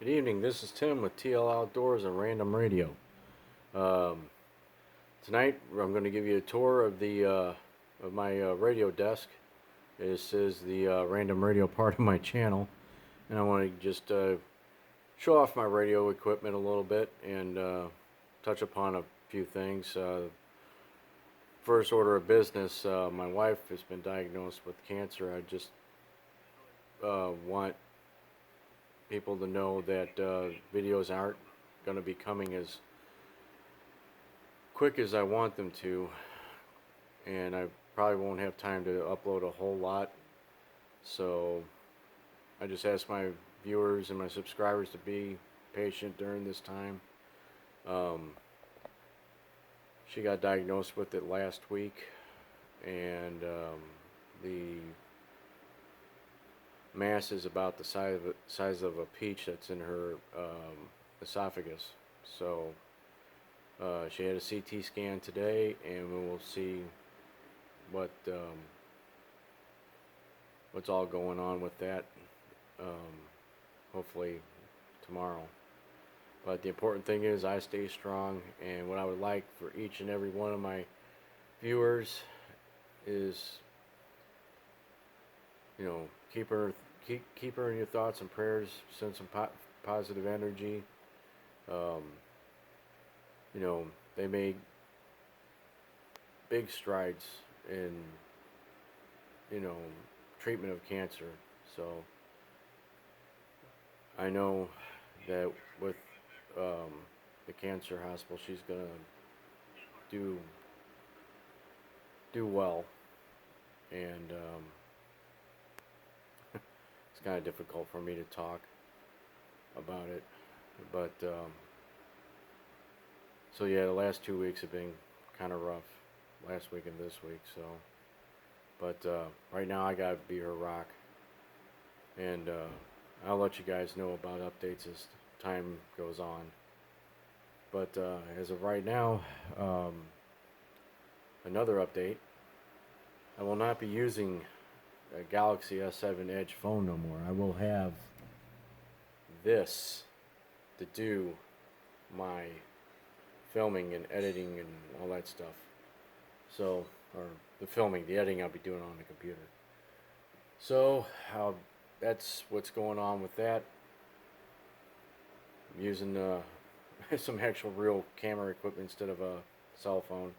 Good evening. This is Tim with TL Outdoors and Random Radio. Um, Tonight I'm going to give you a tour of the of my radio desk. This is the Random Radio part of my channel, and I want to just show off my radio equipment a little bit and touch upon a few things. First order of business: my wife has been diagnosed with cancer. I just want people to know that videos aren't going to be coming as quick as I want them to, and I probably won't have time to upload a whole lot. So I just ask my viewers and my subscribers to be patient during this time. Um, she got diagnosed with it last week, and the mass is about the size of a peach that's in her esophagus. So she had a CT scan today, and we will see what what's all going on with that. Hopefully tomorrow. But the important thing is I stay strong, and what I would like for each and every one of my viewers is, you know, keep her in your thoughts and prayers. Send some positive energy. Um, you know, they made big strides in, you know, treatment of cancer. So I know that with the cancer hospital, she's gonna do well, and it's kind of difficult for me to talk about it, but so yeah, the last 2 weeks have been kind of rough, last week and this week. So, but right now I gotta be her rock, and I'll let you guys know about updates as time goes on. But as of right now, another update: I will not be using a Galaxy S7 Edge phone no more. I will have this to do my filming and editing and all that stuff. So, or the filming, the editing I'll be doing on the computer. So, that's what's going on with that. I'm using some actual real camera equipment instead of a cell phone.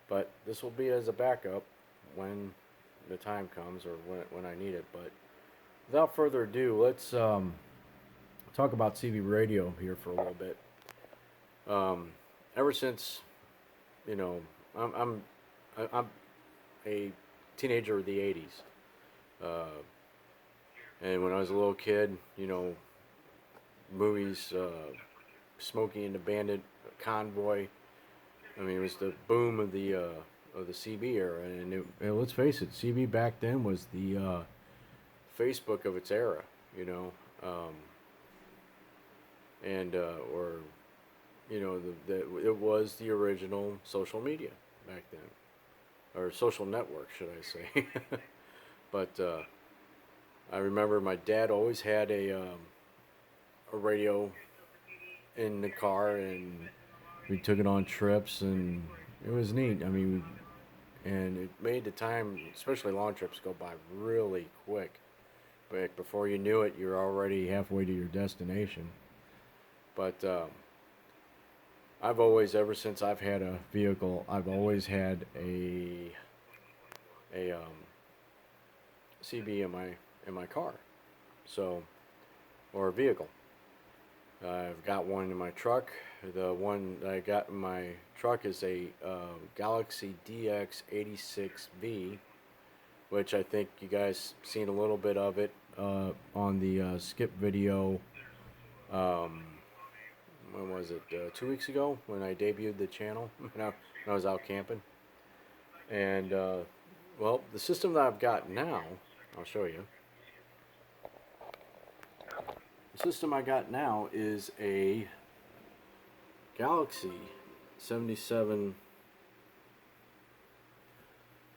But this will be as a backup when the time comes, or when I need it. But without further ado, let's talk about CB radio here for a little bit. Ever since, you know, I'm a teenager of the '80s, and when I was a little kid, you know, movies, Smokey and the Bandit, Convoy. I mean, it was the boom of the CB era, and let's face it, CB back then was the Facebook of its era, you know, and or you know, it was the original social media back then, or social network, should I say? But I remember my dad always had a radio in the car, and we took it on trips, and it was neat. I mean, and it made the time, especially long trips, go by really quick. But before you knew it, you're already halfway to your destination. But I've always, ever since I've had a vehicle, I've always had a CB in my car, so, or a vehicle. I've got one in my truck. The one that I got in my truck is a Galaxy DX86V, which I think you guys seen a little bit of it on the skip video. When was it? 2 weeks ago, when I debuted the channel, when I was out camping. And well, the system that I've got now, I'll show you. The system I got now is a Galaxy 77.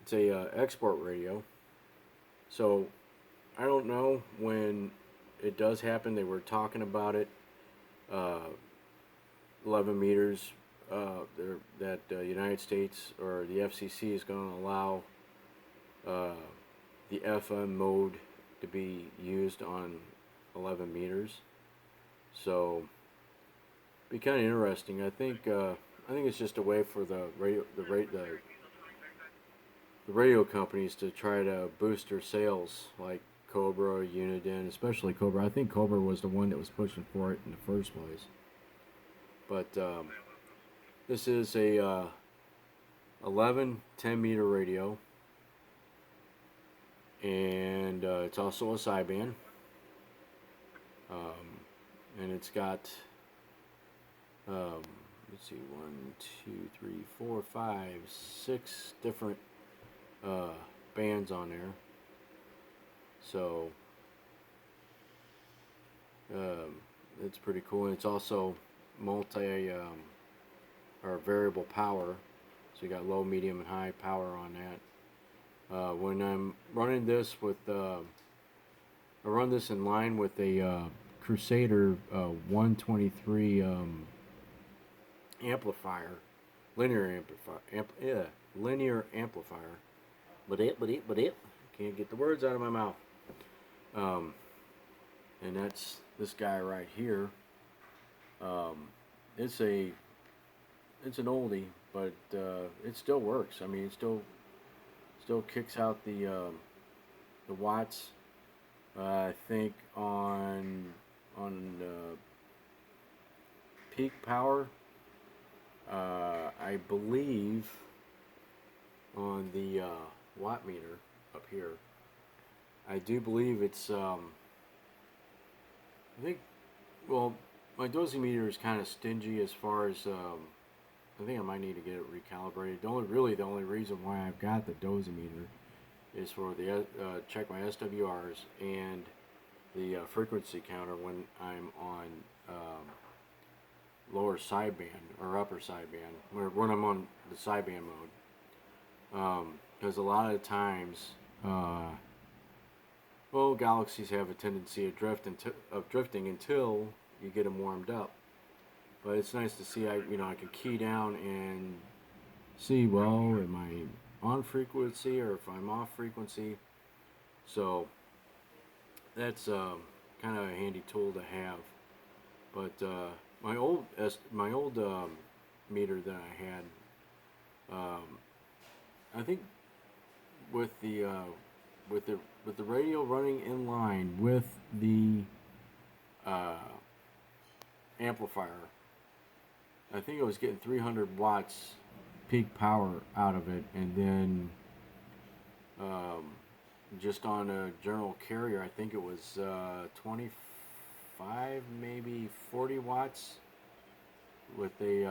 It's a export radio. So I don't know when it does happen. They were talking about it. Uh, 11 meters. That United States or the FCC is going to allow uh, the FM mode to be used on 11 meters. So, be kind of interesting. I think it's just a way for the radio companies to try to boost their sales, like Cobra, Uniden, especially Cobra. I think Cobra was the one that was pushing for it in the first place. But this is a 11 10-meter radio, and it's also a sideband. And it's got let's see, 1, 2, 3, 4, 5, 6 different bands on there. So it's pretty cool. And it's also multi or variable power. So you got low, medium, and high power on that. When I'm running this with, I run this in line with a Crusader 123 amplifier, linear amplifier. But it can't get the words out of my mouth. And that's this guy right here. It's an oldie, but it still works. I mean, it still kicks out the watts. I think on peak power, I believe on the watt meter up here, I do believe it's I think, well, my dosimeter is kind of stingy as far as I think I might need to get it recalibrated. The only reason why I've got the dosimeter is for the check my SWRs and the frequency counter when I'm on lower sideband or upper sideband, when I'm on the sideband mode. Because a lot of times, well, galaxies have a tendency of drifting until you get them warmed up. But it's nice to see I can key down and see, well, am I on frequency or if I'm off frequency. So that's kind of a handy tool to have. But my old meter that I had, I think with the radio running in line with the amplifier, I think I was getting 300 watts peak power out of it, and then just on a general carrier, I think it was 25, maybe 40 watts with a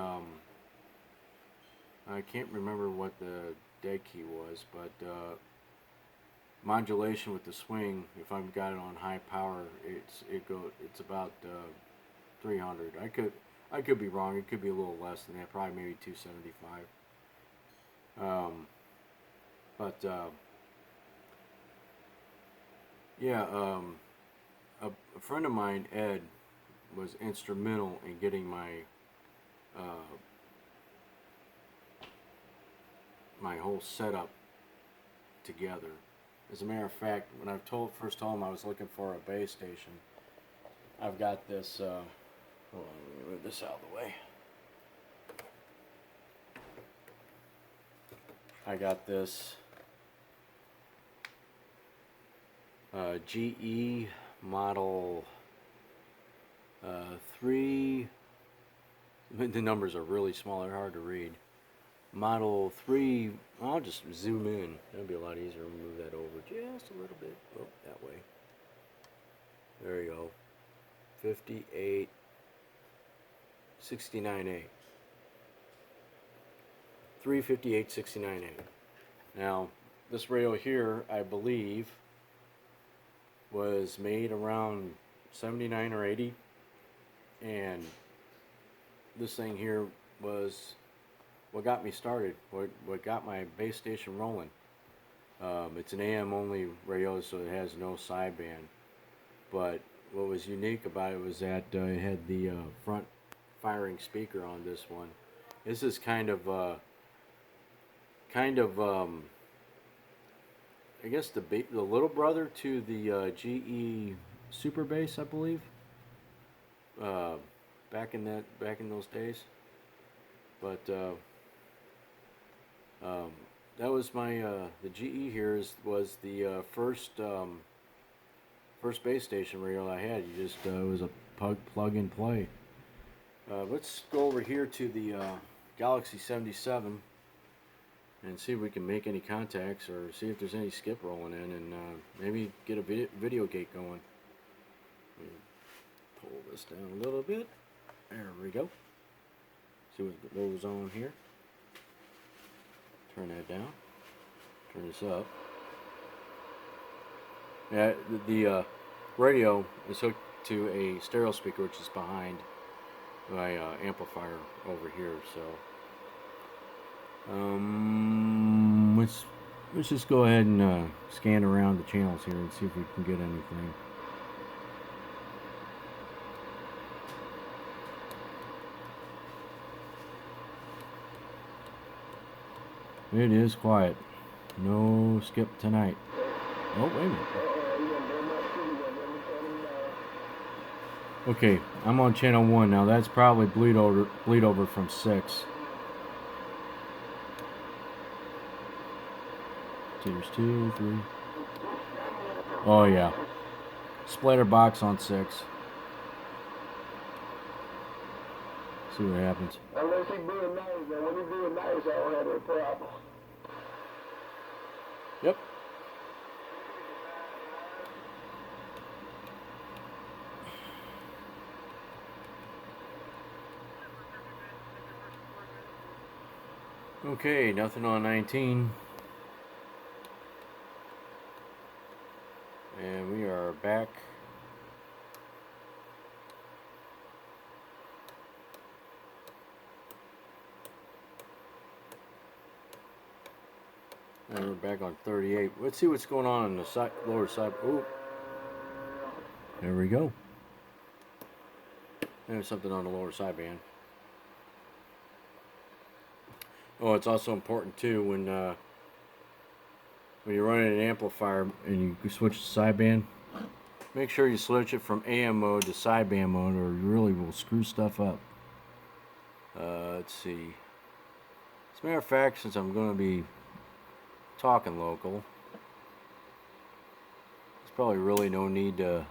I can't remember what the dead key was, but modulation with the swing, if I've got it on high power, it's about 300. I could be wrong. It could be a little less than that, probably maybe 275. Yeah, a friend of mine, Ed, was instrumental in getting my my whole setup together. As a matter of fact, when I first told him I was looking for a base station, I've got this. Hold on, let me move this out of the way. I got this GE model 3. The numbers are really small; they're hard to read. Model 3. I'll just zoom in. That'll be a lot easier to move that over just a little bit. Oh, that way. There you go. 5869A. 35869A. Now, this radio here, I believe, was made around 79 or 80, and this thing here was what got me started, what got my base station rolling. It's an AM only radio, so it has no sideband, but what was unique about it was that it had the front firing speaker on this one. This is kind of I guess the little brother to the GE Super Bass, I believe. Uh, back in those days, but that was my the GE here was the first base station radio I had. You just it was a plug and play. Let's go over here to the Galaxy 77 and see if we can make any contacts or see if there's any skip rolling in, and maybe get a video gate going. Pull this down a little bit. There we go. See what goes on here. Turn that down. Turn this up. Yeah, the radio is hooked to a stereo speaker, which is behind my amplifier over here. So let's just go ahead and scan around the channels here and see if we can get anything. It is quiet. No skip tonight. Oh, wait a minute. Okay, I'm on channel 1 now. That's probably bleed over from 6. There's 2, 3. Oh yeah. Splatter box on 6. See what happens. Unless he's being nice, man. When he's being nice, I don't have any problem. Yep. Okay, nothing on 19. And we are back. And we're back on 38. Let's see what's going on the lower side. Oh, there we go. There's something on the lower sideband. Oh, it's also important too when you're running an amplifier and you switch the sideband. Make sure you switch it from AM mode to sideband mode, or you really will screw stuff up. Let's see. As a matter of fact, since I'm going to be talking local, there's probably really no need to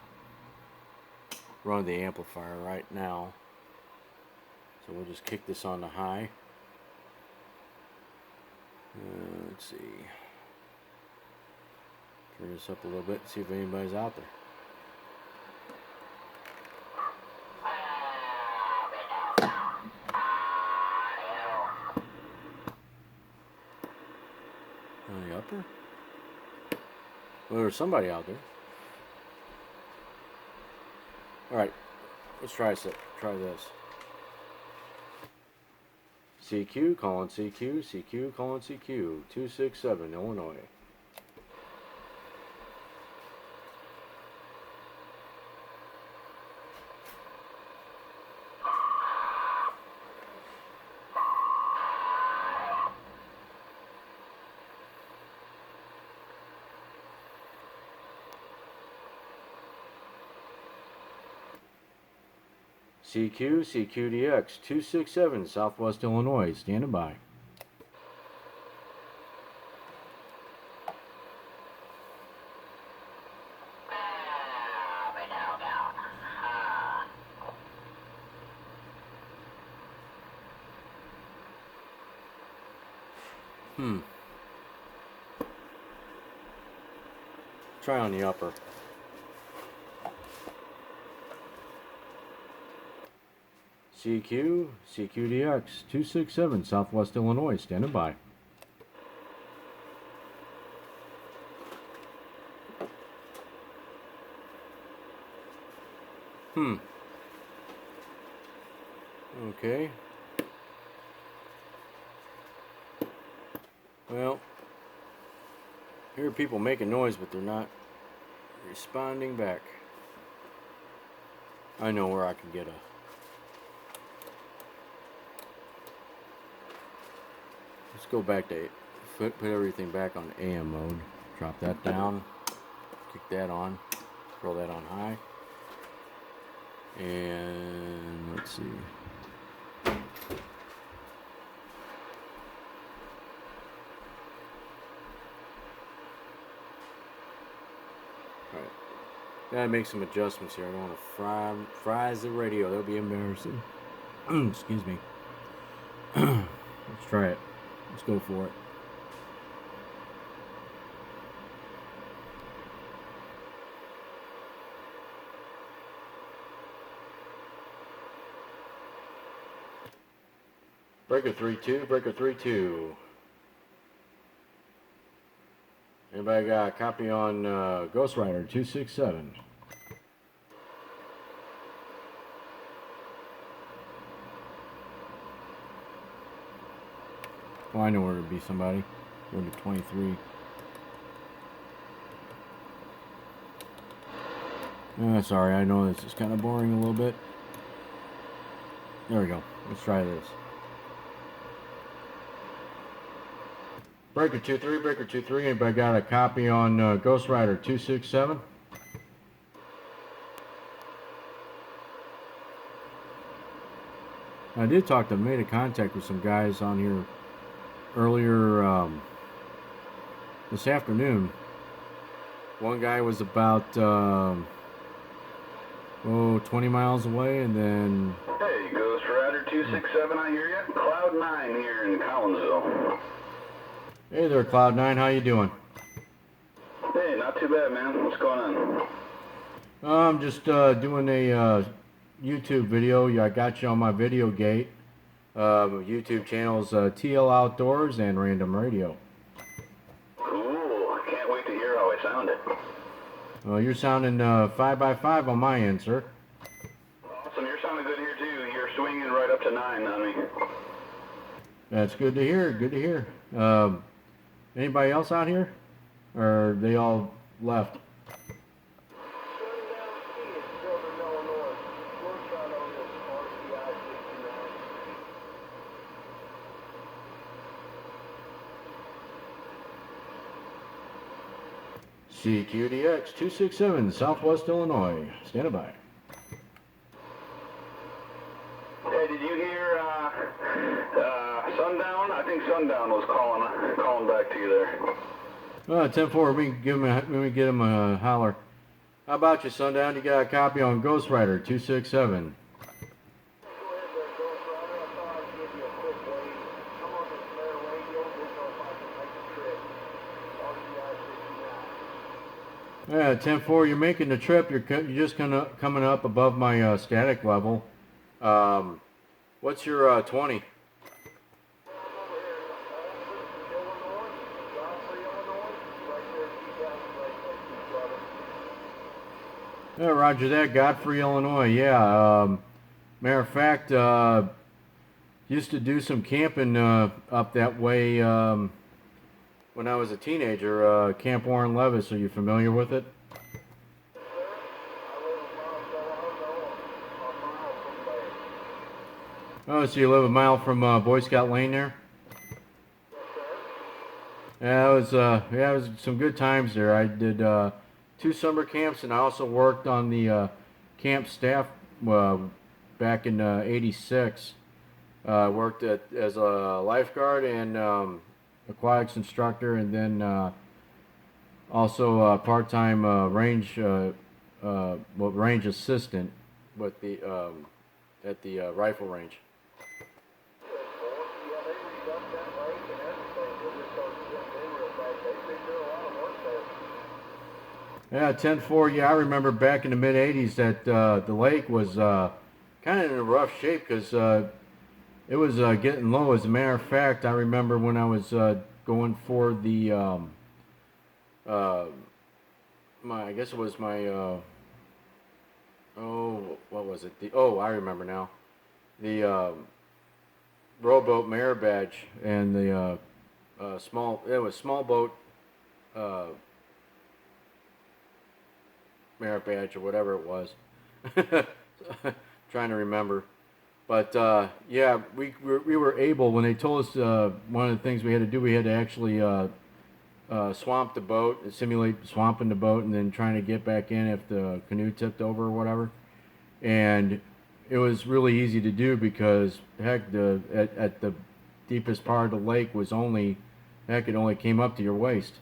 run the amplifier right now. So we'll just kick this on to high. Let's see. Turn this up a little bit, see if anybody's out there. On the upper? Well, there's somebody out there. Alright, let's try this. CQ, calling CQ, CQ, calling CQ, 267, Illinois. CQ, CQDX, 267, Southwest Illinois, standing by. Try on the upper. CQ, CQDX, 267, Southwest Illinois, standing by. Okay. Well, here are people making noise, but they're not responding back. I know where I can get a. Let's go back to put everything back on AM mode. Drop that down. Kick that on. Throw that on high. And let's see. Alright. Gotta make some adjustments here. I don't want to fries the radio. That'll be embarrassing. Excuse me. Let's try it. Let's go for it. Breaker 3-2, breaker 3-2. Anybody got a copy on Ghost Rider 267? Oh, I know where to be somebody. Go to 23. Sorry, I know this is kind of boring a little bit. There we go. Let's try this. Breaker 2-3, breaker 2-3. Anybody got a copy on Ghost Rider 267? I did made a contact with some guys on here earlier this afternoon. One guy was about 20 miles away, and then... Hey, Ghost Rider 267, I hear ya. Cloud 9 here in Collinsville. Hey there, Cloud9, how you doing? Hey, not too bad, man. What's going on? I'm just doing a YouTube video. I got you on my video gate. YouTube channels TL Outdoors and Random Radio. Cool. Can't wait to hear how I sounded. Well, you're sounding 5x5 on my end, sir. Awesome. You're sounding good here, too. You're swinging right up to 9 on me. That's good to hear. Good to hear. Anybody else out here? Or are they all left? Sundown Kid, Southern Illinois. Works out on this RCI 69. CQDX 267, Southwest Illinois. Stand by. Hey, did you hear Sundown? I think Sundown was calling back to you there. 10-4, we can get him a holler. How about you, Sundown? You got a copy on Ghost Rider 267? Go ahead there, Ghost Rider. I thought I'd give you a quick wave. I'm on the flare radio. Didn't know if I could make the trip. RCI 69. Yeah, 10-4, you're making the trip. You're just coming up above my static level. What's your 20? Yeah, roger that. Godfrey, Illinois. Yeah. Matter of fact, used to do some camping up that way when I was a teenager. Camp Warren Levis. Are you familiar with it? Oh, so you live a mile from Boy Scout Lane there? Yeah, it was some good times there. I did 2 summer camps, and I also worked on the camp staff back in '86. Worked as a lifeguard and aquatics instructor, and then also a part-time range assistant with at the rifle range. Yeah, 10-4. Yeah, I remember back in the mid-'80s that the lake was kind of in a rough shape because it was getting low. As a matter of fact, I remember when I was going for the I guess it was my what was it? I remember now. The rowboat merit badge and the small boat merit badge or whatever it was. Trying to remember. But yeah, we were able, when they told us one of the things we had to do, we had to actually swamp the boat, simulate swamping the boat, and then trying to get back in if the canoe tipped over or whatever. And it was really easy to do because heck, at the deepest part of the lake was only, heck, it only came up to your waist.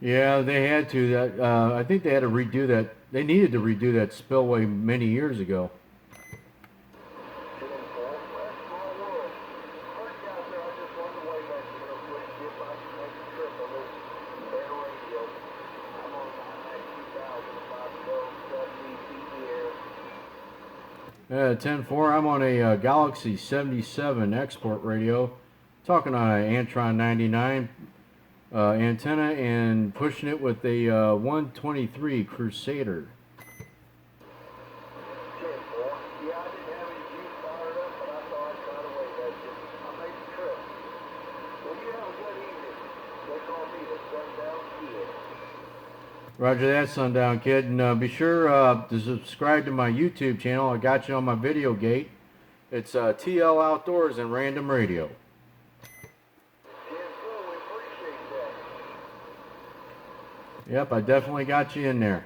Yeah, they had to. That I think they had to redo that. They needed to redo that spillway many years ago. Yeah, 10-4. I'm on a Galaxy 77 export radio, talking on an Antron 99 antenna and pushing it with a 123 Crusader. Roger that, Sundown Kid. And be sure to subscribe to my YouTube channel. I got you on my video gate. It's TL Outdoors and Random Radio. Yep, I definitely got you in there.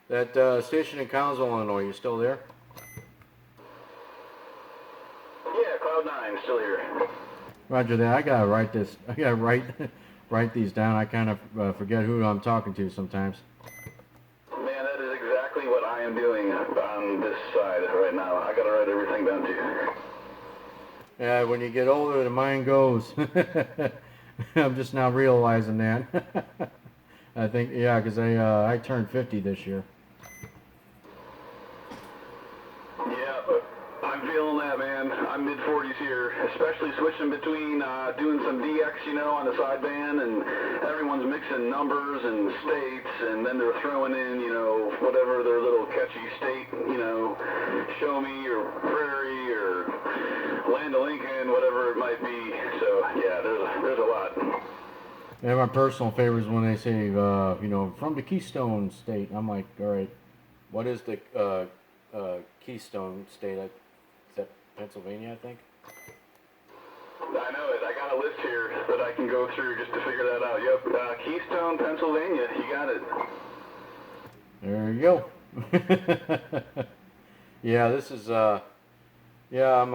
That station in Collinsville, Illinois, you still there? Yeah, Cloud 9, still here. Roger that. I gotta write this. I gotta write these down. I kind of forget who I'm talking to sometimes. Man, that is exactly what I am doing on this side right now. I gotta write everything down too. Yeah, when you get older, the mind goes. I'm just now realizing that. I think, yeah, because I turned 50 this year. Yeah, but I'm feeling that, man. I'm mid-40s here, especially switching between doing some DX, you know, on the sideband, and everyone's mixing numbers and states, and then they're throwing in, you know, whatever their little catchy state, you know, show me, or prairie, or land of Lincoln, whatever it might be. So, yeah, there's a lot. Yeah, my personal favorite is when they say, you know, from the Keystone State. I'm like, all right, what is the Keystone State? Is that Pennsylvania, I think? I know it. I got a list here that I can go through just to figure that out. Yep, Keystone, Pennsylvania. You got it. There you go. Yeah, this is, yeah, I'm,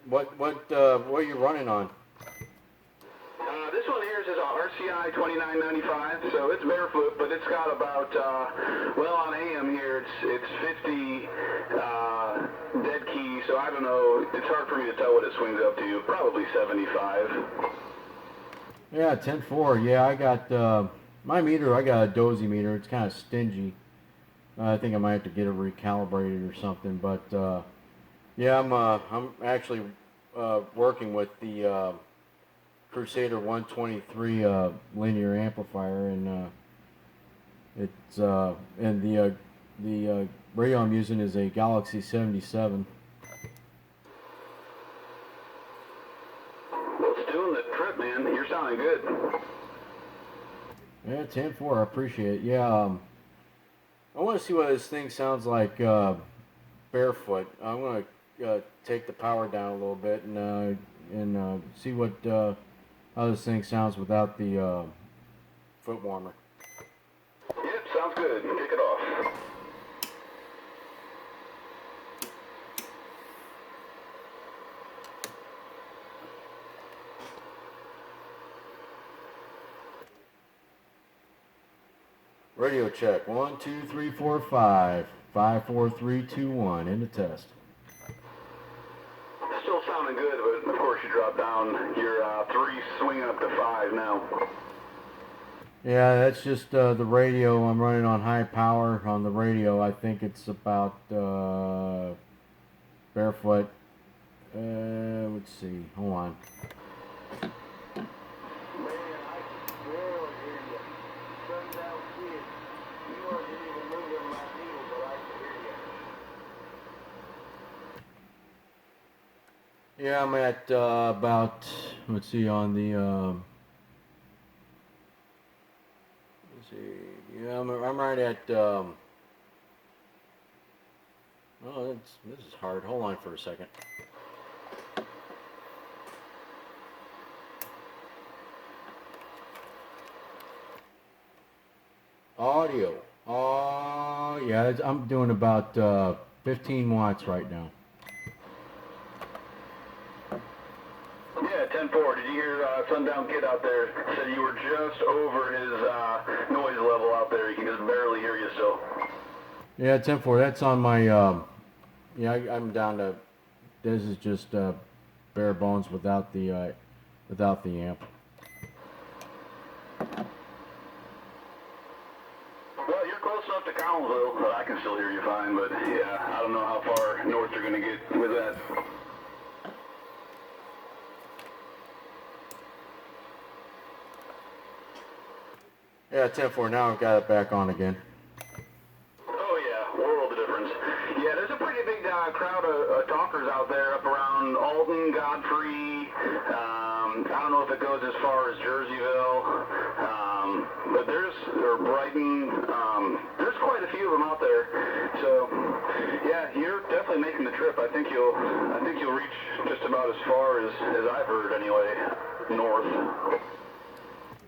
what are you running on? This one here is a RCI 2995, so it's barefoot, but it's got about, well, on AM here, it's 50 dead key, so I don't know, it's hard for me to tell what it swings up to, probably 75. Yeah, 10-4. Yeah, I got, my meter, I got a dozy meter. It's kind of stingy. I think I might have to get it recalibrated or something, but, yeah, I'm actually working with the Crusader 123 linear amplifier, and it's and the radio I'm using is a Galaxy 77. Well, it's doing the trip, man. You're sounding good. Yeah, 10-4. I appreciate it. Yeah, I want to see what this thing sounds like barefoot. I'm gonna take the power down a little bit and see what how this thing sounds without the foot warmer. Yep, sounds good. Kick it off. Radio check. 1, 2, 3, 4, 5. 5, 4, 3, 2, 1. In the test. Still sounding good, but of course you drop down your 3 swinging up to 5 now. Yeah, that's just the radio. I'm running on high power on the radio. I think it's about barefoot. Let's see. Hold on. Man, I can barely hear you. Sundown Kid. You wasn't even moving my needle, but I can hear you. Yeah, I'm at about. Let's see on the. Let's see. Yeah, I'm right at. Oh, this is hard. Hold on for a second. Audio. Yeah, I'm doing about 15 watts right now. Yeah, 10-4. Did you hear Sundown Kid out there said you were just over his noise level out there? He can just barely hear you still. Yeah, 10-4. That's on my. Yeah, I'm down to. This is just bare bones without the amp. Well, you're close enough to Collinsville that I can still hear you fine, but yeah, I don't know how far north you're going to get with that. Yeah, 10-4. Now I've got it back on again. Oh yeah, world of difference. Yeah, there's a pretty big crowd of talkers out there up around Alton, Godfrey. I don't know if it goes as far as Jerseyville, but or Brighton. There's quite a few of them out there. So yeah, you're definitely making the trip. I think you'll reach just about as far as I've heard anyway, north.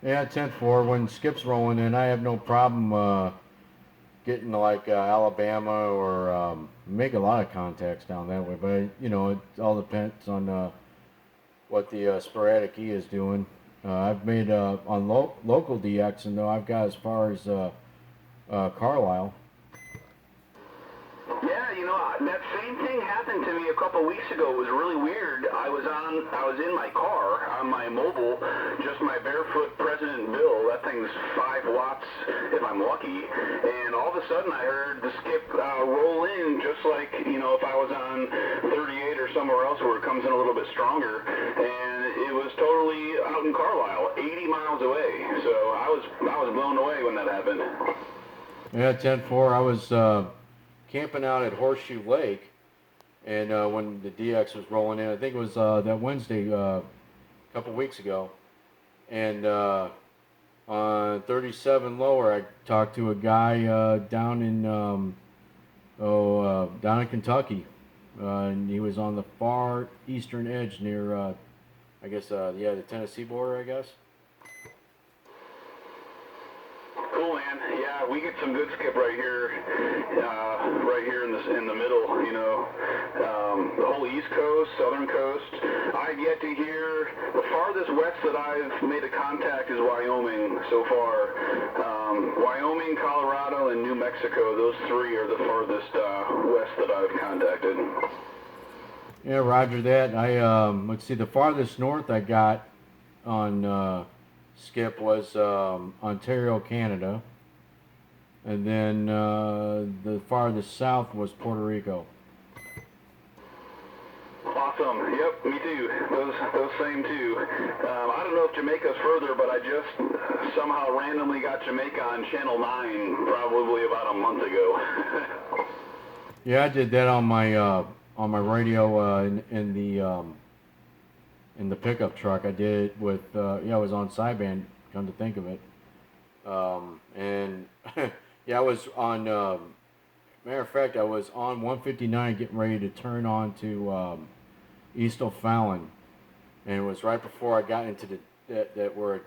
Yeah, 10-4. When Skip's rolling in, I have no problem getting to like Alabama or make a lot of contacts down that way. But you know, it all depends on what the sporadic E is doing. I've made on local DX, and though I've got as far as Carlisle. Yeah, you know, that same thing happened to me a couple weeks ago. It was really weird. I was in my car on my mobile, just my barefoot President Bill. That thing's 5 watts if I'm lucky. And all of a sudden I heard the skip roll in just like, you know, if I was on 38 or somewhere else where it comes in a little bit stronger. And it was totally out in Carlisle, 80 miles away. So I was blown away when that happened. Yeah, 10-4. I was camping out at Horseshoe Lake, and when the DX was rolling in, I think it was that Wednesday a couple weeks ago, and on 37 lower, I talked to a guy down in down in Kentucky, and he was on the far eastern edge near, I guess, the Tennessee border, I guess. Cool, man. Yeah, we get some good skip right here in the middle. You know, the whole East Coast, Southern Coast. I've yet to hear the farthest west that I've made a contact is Wyoming so far. Wyoming, Colorado, and New Mexico. Those 3 are the farthest west that I've contacted. Yeah, Roger that. I let's see, the farthest north I got on skip was Ontario, Canada, and then the farthest south was Puerto Rico. Awesome. Yep, me too. Those same two. I don't know if Jamaica's further, but I just somehow randomly got Jamaica on Channel 9 probably about a month ago. Yeah, I did that on my radio in the pickup truck. I did it with I was on sideband. Come to think of it, and yeah, I was on. Matter of fact, I was on 159 getting ready to turn on to East O'Fallon, and it was right before I got into that where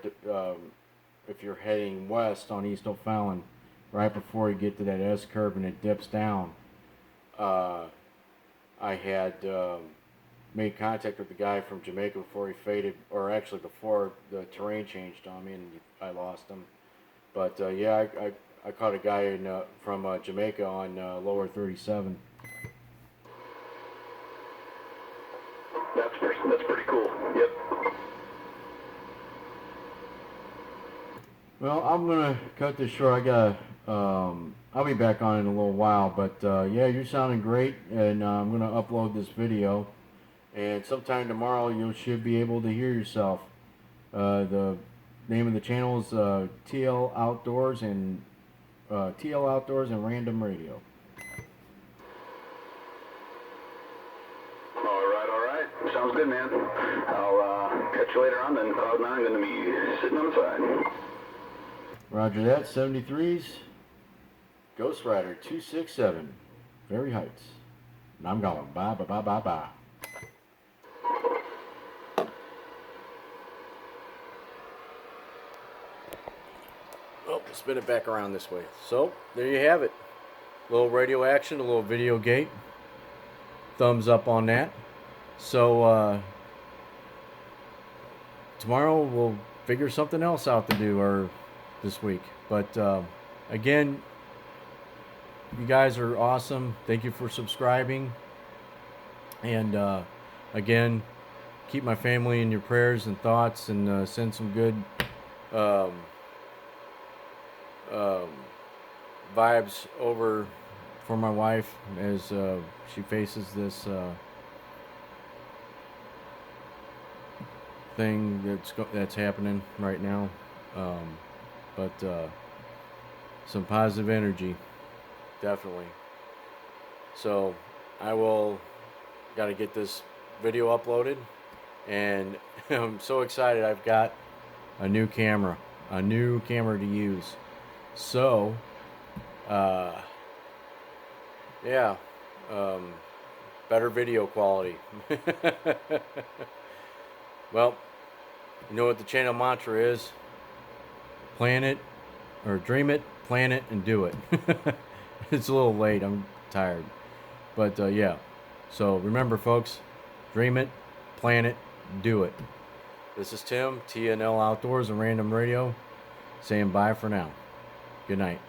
if you're heading west on East O'Fallon, right before you get to that S curve and it dips down. I had made contact with the guy from Jamaica before he faded, or actually before the terrain changed on me and I lost him. But yeah, I caught a guy from Jamaica on lower 37. That's pretty cool. Yep. Well, I'm gonna cut this short. I'll be back on in a little while, but yeah, you're sounding great, and I'm gonna upload this video, and sometime tomorrow you should be able to hear yourself. The name of the channel is TL Outdoors and Random Radio. All right. Sounds good, man. I'll catch you later on then. Cloud 9 going to be sitting on the side. Roger that. 73s. Ghost Rider 267. Very Heights. And I'm going. Bye, bye, bye, bye, bye. Oh, spin it back around this way. So, there you have it. A little radio action, a little video gate. Thumbs up on that. So, tomorrow we'll figure something else out to do, or this week. But, again, you guys are awesome. Thank you for subscribing. And, again, keep my family in your prayers and thoughts, and send some good vibes over for my wife as she faces this thing that's happening right now. But some positive energy, definitely. So I will gotta get this video uploaded, and I'm so excited. I've got a new camera to use. So yeah, better video quality. Well, you know what the channel mantra is: plan it, or dream it, plan it, and do it. It's a little late, I'm tired, but yeah. So remember, folks, dream it, plan it, do it. This is Tim, TNL Outdoors and Random Radio, saying bye for now. Good night.